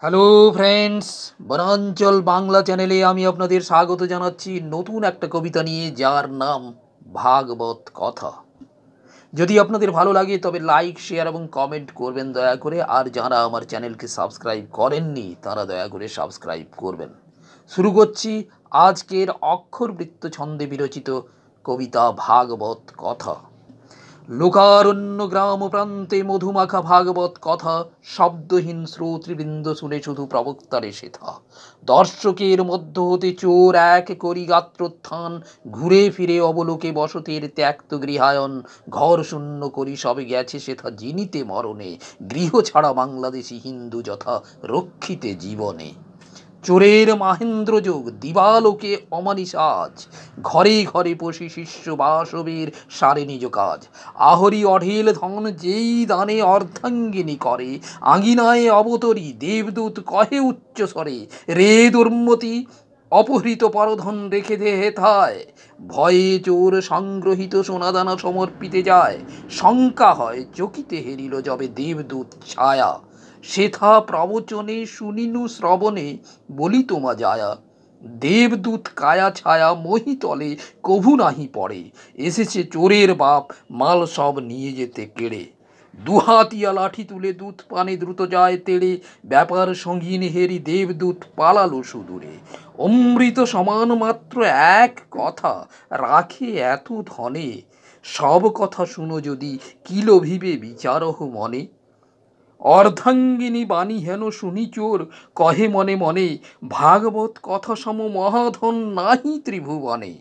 Hello friends, বনাঞ্চল বাংলা চ্যানেলে আমি আপনাদের স্বাগত জানাচ্ছি নতুন একটা কবিতা নিয়ে, যার নাম ভাগবত কথা। যদি আপনাদের ভালো লাগে তবে লাইক, শেয়ার এবং কমেন্ট করবেন দয়া করে। আর যারা আমার চ্যানেলকে সাবস্ক্রাইব করেননি তারা দয়া করে সাবস্ক্রাইব করবেন। শুরু করছি আজকের অক্ষরবৃত্ত ছন্দে বিরচিত কবিতা ভাগবত কথা। লোকারণ্য গ্রাম প্রান্তে মধুমাখা ভাগবত কথা, শব্দহীন শ্রোতৃবৃন্দ শুনে শুধু প্রবক্তারে সেথা। দর্শকের মধ্য হতে চোর এক করি গাত্রোত্থান, ঘুরে ফিরে অবলোকে বসতের ত্যক্ত গৃহায়ন। ঘর শূন্য করি সবে গেছে সেথা জিনিতে মরণে, গৃহ ছাড়া বাংলাদেশি হিন্দু যথা রক্ষিতে জীবনে। চোরের মাহেন্দ্র যোগ দিবালোকে অমানিসাজ, ঘরে ঘরে পশি শিষ্য বাসবের সারে নিজ কাজ। আহরি অঢেল ধন যেই দানে অর্ধাঙ্গিনী করে, আঙিনায় অবতরী দেবদূত কহে উচ্চ স্বরে, রে দুর্মতি অপহৃত পরধন রেখে দে হেথায়। ভয়ে চোর সংগ্রহিত সোনাদানা সমর্পিতে যায়, শঙ্কা হয় চকিতে হেরিল যবে দেবদূত ছায়া। সেথা প্রবচনে শুনিনু শ্রবণে বলি তোমা যায়া, দেবদূত কায়া ছায়া মহিতলে কভু নাহি পড়ে। এসেছে চোরের বাপ মাল সব নিয়ে যেতে কেড়ে, দুহাতিয়া লাঠি তুলে দূত পানে দ্রুত যায় তেড়ে। ব্যাপার সঙ্গীন হেরি দেবদূত পালালো সুদূরে, অমৃত সমান মাত্র এক কথা রাখে এত ধনে। সব কথা শুনো যদি কি লোভিবে বিচারহ মনে। অর্ধাঙ্গিনী বাণী হেন শুনি চোর কহে মনে মনে, ভাগবত কথা সম মহাধন নাহি ত্রিভুবনে।